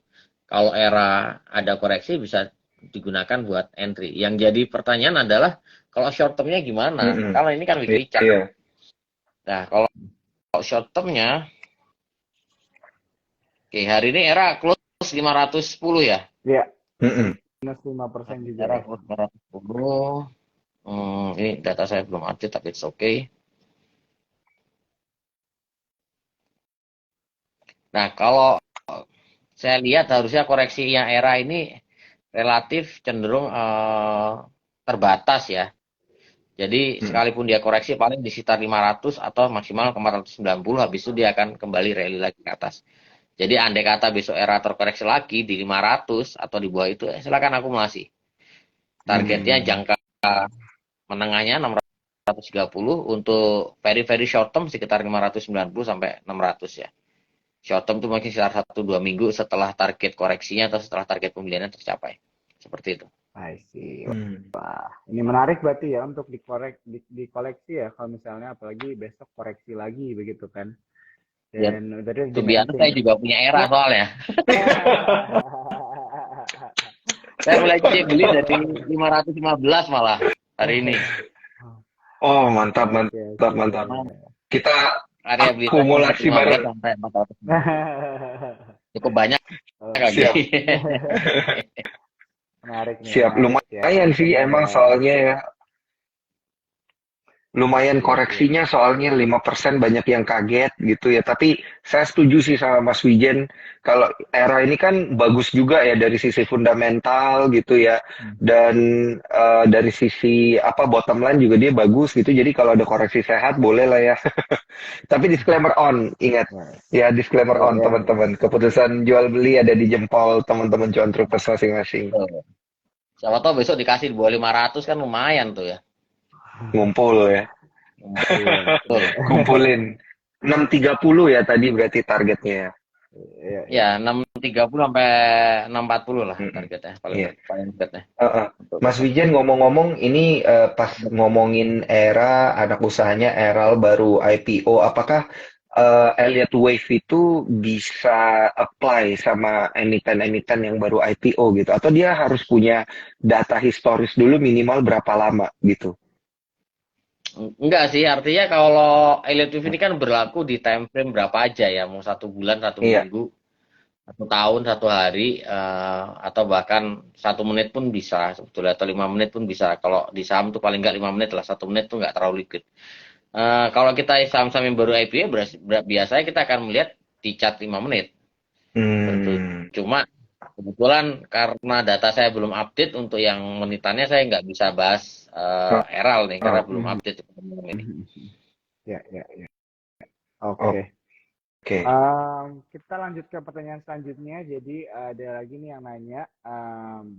kalau era ada koreksi bisa digunakan buat entry. Yang jadi pertanyaan adalah kalau short termnya gimana? Karena ini kan weekly chart. Iya. Nah, kalau short termnya, oke, hari ini era close 510 ya. Iya, Mm-mm. minus 5% juga Era ya. close 510. Ini data saya belum update tapi it's okay. Nah, kalau saya lihat harusnya koreksi yang era ini relatif cenderung terbatas ya. Jadi sekalipun dia koreksi paling di sekitar 500 atau maksimal ke 490, habis itu dia akan kembali rally lagi ke atas. Jadi andai kata besok era terkoreksi lagi di 500 atau di bawah itu, silakan akumulasi. Targetnya jangka menengahnya 630, untuk very short term sekitar 590 sampai 600 ya. Short term itu mungkin sekitar 1-2 minggu setelah target koreksinya atau setelah target pembeliannya tercapai. Seperti itu. I see. Wah, ini menarik berarti ya untuk dikoleksi ya, kalau misalnya apalagi besok koreksi lagi begitu kan. Ya, Dan tadi to be honest, saya juga punya era soalnya. Saya mulai beli dari 515 malah hari ini. Oh, mantap. Oke. Kita Area beli akumulasi bareng. sampai 400. Cukup banyak. Siap. Menarik nih. Siap, menarik lumayan ya. sih emang soalnya ya. Lumayan Iya, koreksinya soalnya 5% banyak yang kaget gitu ya. Tapi saya setuju sih sama Mas Wijen. Kalau era ini kan bagus juga ya dari sisi fundamental gitu ya. Dan dari sisi bottom line juga dia bagus gitu. Jadi kalau ada koreksi sehat boleh lah ya. Tapi disclaimer on, ingat. Ya disclaimer on teman-teman. Keputusan jual beli ada di jempol teman-teman cuan troopers masing-masing. Siapa tahu besok dikasih di bawah 500 kan lumayan tuh ya. Ngumpul ya. Kumpulin 630 ya tadi berarti targetnya ya. Ya 630 sampai 640 lah targetnya paling dekatnya. Mas Wijen ngomong-ngomong ini pas ngomongin era anak usahanya Eral baru IPO, apakah Elliott Wave itu bisa apply sama emiten-emiten yang baru IPO gitu, atau dia harus punya data historis dulu minimal berapa lama gitu? Enggak sih, artinya kalau Elliott Wave ini kan berlaku di time frame berapa aja ya, mau 1 bulan, 1 minggu, 1 tahun, 1 hari, atau bahkan 1 menit pun bisa sebetulnya, atau 5 menit pun bisa. Kalau di saham tuh paling nggak 5 menit lah, 1 menit tuh nggak terlalu liquid. Kalau kita saham-saham yang baru IPO, biasanya kita akan melihat di chart 5 menit. Cuma kebetulan karena data saya belum update untuk yang menitannya, saya nggak bisa bahas Eral nih karena belum update ini. Ya. Oke. Kita lanjut ke pertanyaan selanjutnya. Jadi ada lagi nih yang nanya,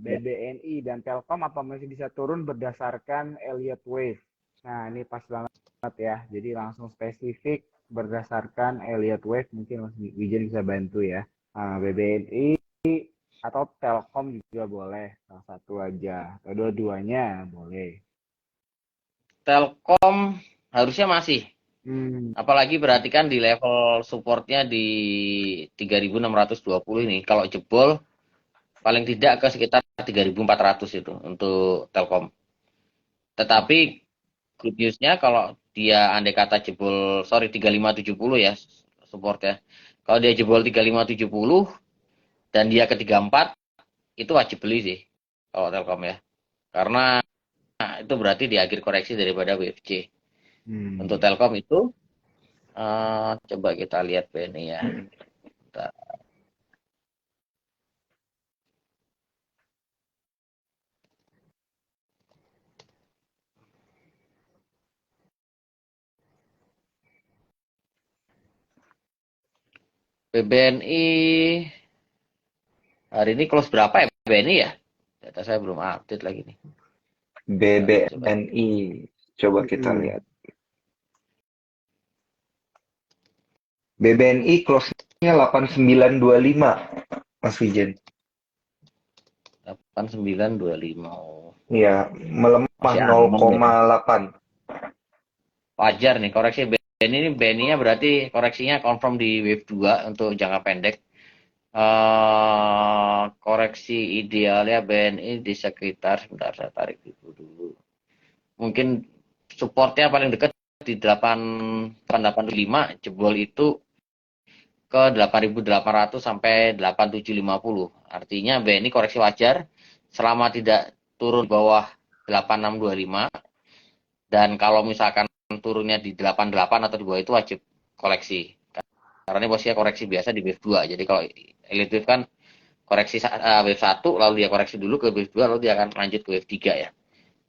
BBNI dan Telkom apa masih bisa turun berdasarkan Elliott Wave? Nah ini pas banget ya. Jadi langsung spesifik berdasarkan Elliott Wave, mungkin Mas Wijen bisa bantu ya. BBNI atau Telkom juga boleh, salah satu aja atau dua-duanya boleh. Telkom harusnya masih, apalagi perhatikan di level supportnya di 3.620 ini. Kalau jebol paling tidak ke sekitar 3.400 itu untuk Telkom. Tetapi good newsnya kalau dia andai kata jebol 3.570 ya supportnya. Kalau dia jebol 3.570 dan dia ke 34, itu wajib beli sih kalau Telkom ya. Karena itu berarti di akhir koreksi daripada WFC. Untuk Telkom itu coba kita lihat BNI ya. BBNI hari ini close berapa ya BBNI ya? Data saya belum update lagi nih. BBNI, coba kita lihat. BBNI close-nya 8925, Mas Wijen. 8925. Iya, melemah Masih aman nih. 0,8. Wajar nih koreksi BNI ini, BNI-nya berarti koreksinya confirm di wave 2 untuk jangka pendek. Koreksi idealnya BNI di sekitar, sebentar saya tarik dulu. Mungkin supportnya paling dekat di 8885, jebol itu ke 8.800 sampai 8.750. Artinya BNI koreksi wajar selama tidak turun di bawah 8625, dan kalau misalkan turunnya di 88 atau di bawah itu wajib koleksi. Karena ini posisinya koreksi biasa di wave 2. Jadi kalau elite wave kan koreksi wave 1 lalu dia koreksi dulu ke wave 2 lalu dia akan lanjut ke wave 3 ya.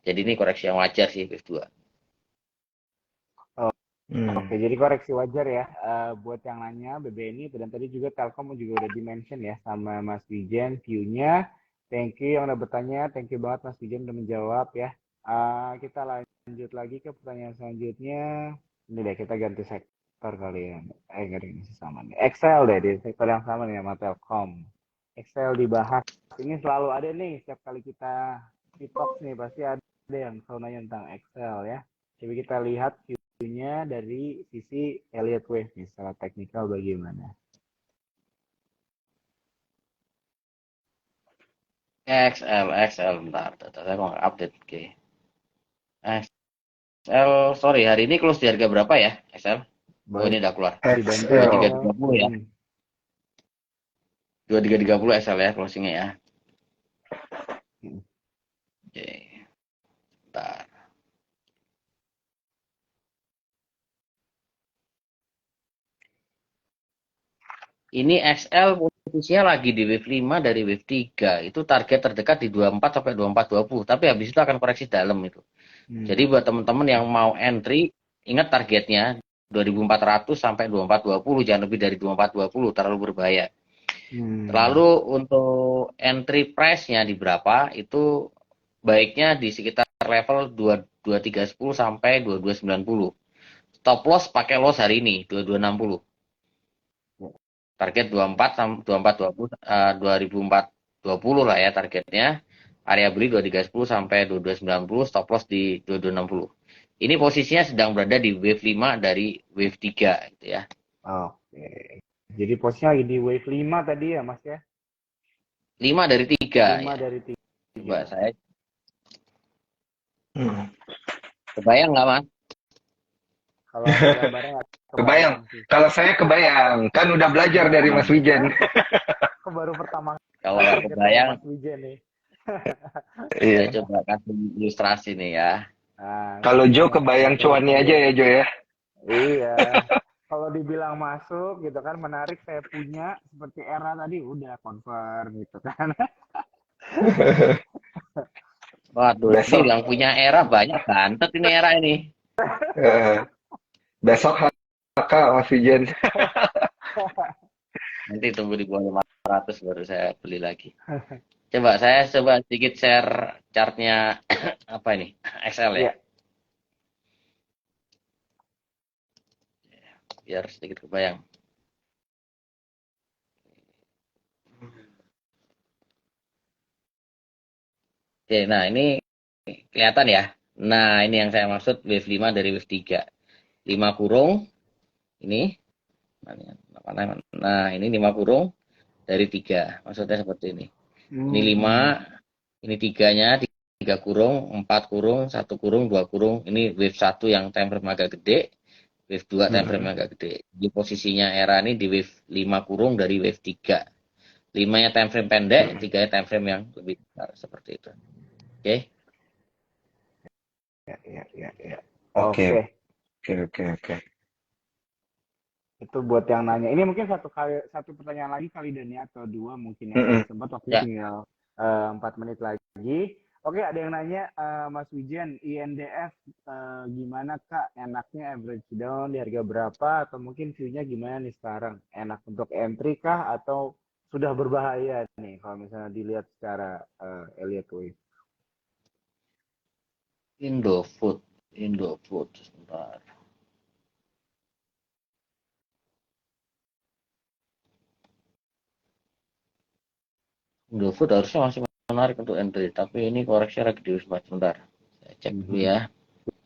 Jadi ini koreksi yang wajar sih wave 2. Oke, jadi koreksi wajar ya. Buat yang nanya BBNI dan tadi juga Telkom juga udah dimention ya sama Mas Wijen view-nya. Thank you yang udah bertanya, thank you banget Mas Wijen udah menjawab ya. Kita lanjut lagi ke pertanyaan selanjutnya. Ini deh kita ganti sektor kali ya. Nggak ini sama nih. Excel deh di sektor yang sama nih sama Telkom. Excel dibahas. Ini selalu ada nih setiap kali kita talk nih pasti ada yang selalu nanya tentang Excel ya. Coba kita lihat view-nya dari sisi Elliott Wave nih, secara teknikal bagaimana? XL, bentar. Saya mau update. Oke. XL, sorry, hari ini close di harga berapa ya, XL? Oh, ini Baik, udah keluar. dibantu XL. 2330 ya. 2330 XL ya closingnya ya. Oke. Bentar. Ini XL posisinya lagi di wave 5 dari wave 3. Itu target terdekat di 24 sampai 2420. Tapi habis itu akan koreksi dalam itu. Jadi buat teman-teman yang mau entry, ingat targetnya 2400 sampai 2420, jangan lebih dari 2420, terlalu berbahaya. Lalu untuk entry price-nya di berapa? Itu baiknya di sekitar level 2310 sampai 2290. Stop loss pakai loss hari ini 2260. Target 2420 lah ya targetnya. Area beli 2310 sampai 2290, stop loss di 2260. Ini posisinya sedang berada di wave 5 dari wave 3 gitu ya. Oke. Jadi posisinya lagi di wave 5 tadi ya, Mas ya? 5 dari 3 5 ya. dari 3. Coba saya. Kebayang nggak, Mas? Kalau gambarnya nggak Kebayang. sih. Kalau saya kebayang, kan udah belajar dari Mas Wijen. Aku baru pertama Kalau nggak kali ketemu kebayang, Mas Wijen nih. Iya. saya coba kasih ilustrasi nih ya. Kalau Jo Mas kebayang cuannya aja ya Jo ya. Iya. Kalau dibilang masuk gitu kan menarik saya punya seperti era tadi udah confirm gitu kan. Waduh, ini Besok yang punya era banyak banget ini era ini. eh, besok HK Mas Wijen. Nanti tunggu di bawah 500 baru saya beli lagi. Coba saya sedikit share chartnya apa ini? XL ya. Iya. Biar sedikit kebayang. Oke, nah ini kelihatan ya. Nah, ini yang saya maksud wave 5 dari wave 3. 5 kurung ini. Nah, ini 5 kurung dari 3. Maksudnya seperti ini. Ini 5, ini 3-nya, 3 kurung, 4 kurung, 1 kurung, 2 kurung. Ini wave 1 yang time frame agak gede, wave 2 time frame agak gede. Jadi posisinya era ini di wave 5 kurung dari wave 3. 5-nya time frame pendek, 3-nya time frame yang lebih besar seperti itu. Oke. Ya. Oke. Itu buat yang nanya. Ini mungkin satu pertanyaan lagi kali Dan ya, atau dua mungkin ya kalau sempat waktunya Ya. tinggal 4 menit lagi. Oke, ada yang nanya Mas Wijen, INDF gimana Kak? Enaknya average down di harga berapa atau mungkin view-nya gimana nih sekarang? Enak untuk entry kah atau sudah berbahaya nih kalau misalnya dilihat secara Elliott Wave? Indofood. Sebentar. Indofood harusnya masih menarik untuk entry, tapi ini koreksi lagi di Wisma. Sebentar, saya cek dulu ya.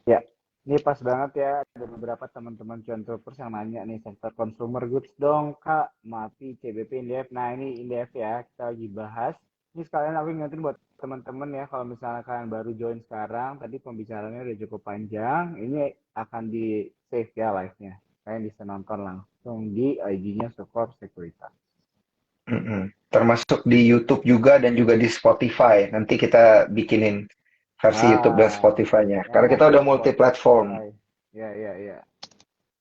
Ya, ini pas banget ya. Ada beberapa teman-teman cuan troopers yang nanya nih sektor consumer goods dong, Kak. MAFI, CBP, INDF. Nah, ini INDF ya. Kita lagi bahas. Ini sekalian aku ingetin buat teman-teman ya, kalau misalnya kalian baru join sekarang, tadi pembicaraannya udah cukup panjang. Ini akan di save ya live-nya. Kalian bisa nonton langsung di IG-nya Sukor Sekuritas. Termasuk di YouTube juga dan juga di Spotify. Nanti kita bikinin versi YouTube dan Spotify-nya. Karena kita udah multi platform. Ya, ya.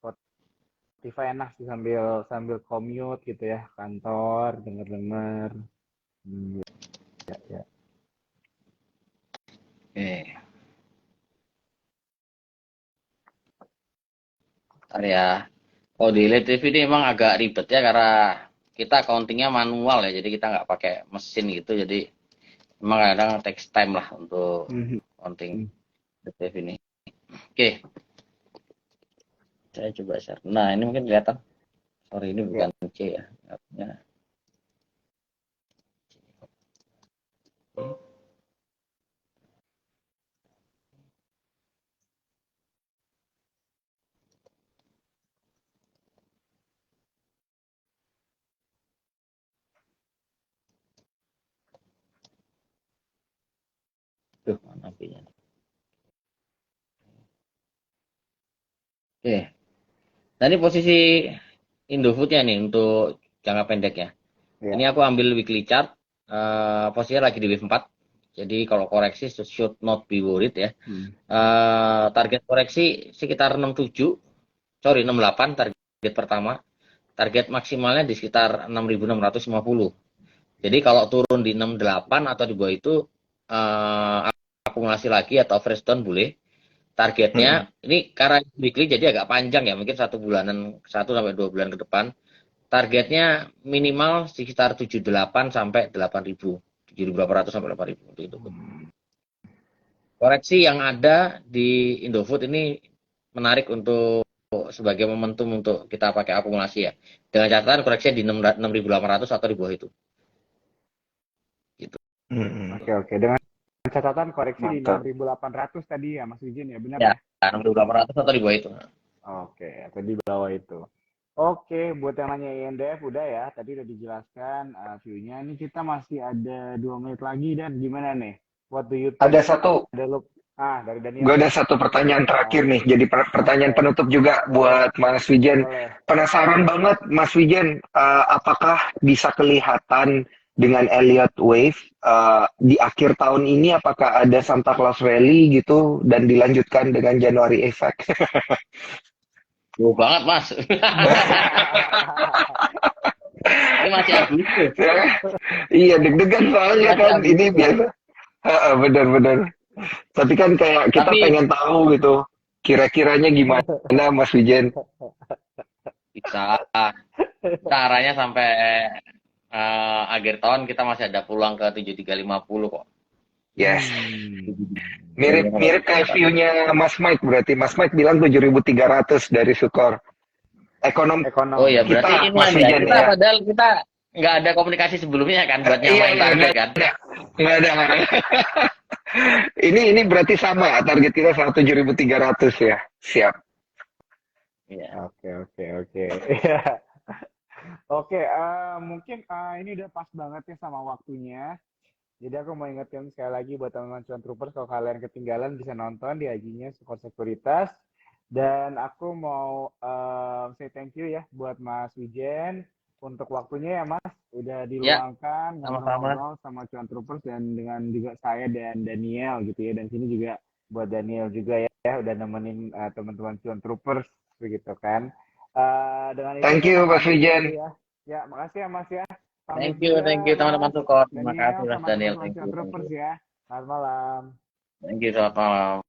Spotify enak sih sambil commute gitu ya, kantor, denger-denger. Ya. Oke. Bentar ya. Oh, di Elite TV ini emang agak ribet ya, karena kita accountingnya manual ya, jadi kita nggak pakai mesin gitu, jadi emang kadang takes time lah untuk accounting Elite TV ini. Oke. Saya coba share. Nah, ini mungkin kelihatan. Sorry, ini bukan C ya. Artinya. Tuh, mana apinya? Oke. Nah, ini posisi Indofood-nya nih untuk jangka pendek ya. Ini aku ambil weekly chart. Posisinya lagi di wave 4. Jadi kalau koreksi should not be worried ya. Target koreksi sekitar 68 target pertama. Target maksimalnya di sekitar 6.650. Jadi kalau turun di 68 atau di bawah itu akumulasi lagi atau fresh down boleh. Targetnya ini karena weekly jadi agak panjang ya, mungkin 1 sampai 2 bulan ke depan. Targetnya minimal sekitar 78 sampai 8.000. 7.800 sampai 8.000 untuk itu. Koreksi yang ada di Indofood ini menarik untuk sebagai momentum untuk kita pakai akumulasi ya. Dengan catatan koreksinya di 6.800 atau di bawah itu. Gitu. Oke. Dengan catatan koreksi di 6.800 tadi ya, Mas Wijin ya, benar ya? 6.800 atau di bawah itu. Oke, atau di bawah itu. Oke, buat yang nanya INDF udah ya, tadi udah dijelaskan view-nya. Ini kita masih ada 2 menit lagi, dan gimana nih? What do you think? Ada satu. Dari Daniel. Gue ada satu pertanyaan terakhir nih. Jadi pertanyaan penutup juga buat Mas Wijen. Penasaran banget Mas Wijen, apakah bisa kelihatan dengan Elliott Wave di akhir tahun ini, apakah ada Santa Claus Rally gitu dan dilanjutkan dengan January Effect? Jauh banget Mas. Ini masih Agustus. Iya, deg-degan soalnya kan. Ini biasa. Benar-benar. Tapi kan kayak kita pengen tahu gitu, kira-kiranya gimana Mas Wijen? Bisa. Caranya sampai akhir tahun kita masih ada peluang ke 7350 kok. Yes. Mirip kayak view-nya Mas Mike berarti. Mas Mike bilang 7.300 dari Sukor. Ekonom. Oh iya, berarti ini ya. Kita padahal kita nggak ada komunikasi sebelumnya kan buat nyamain target kan? Nggak ada. Ini berarti sama target kita 7.300 ya. Siap. Iya. Oke. Oke, mungkin ini udah pas banget ya sama waktunya. Jadi aku mau ingetin sekali lagi buat teman-teman cuan troopers, kalau kalian ketinggalan bisa nonton di IG-nya Sukor Sekuritas. Dan aku mau say thank you ya buat Mas Wijen untuk waktunya ya Mas, udah diluangkan ngobrol sama cuan troopers dan dengan juga saya dan Daniel gitu ya. Dan sini juga buat Daniel juga ya udah nemenin teman-teman cuan troopers begitu kan. Dengan thank you Mas Wijen. Ya, makasih ya Mas ya. Thank you teman-teman Sukor. Terima kasih Mas Daniel. Thank you. Selamat malam. Thank you, selamat malam.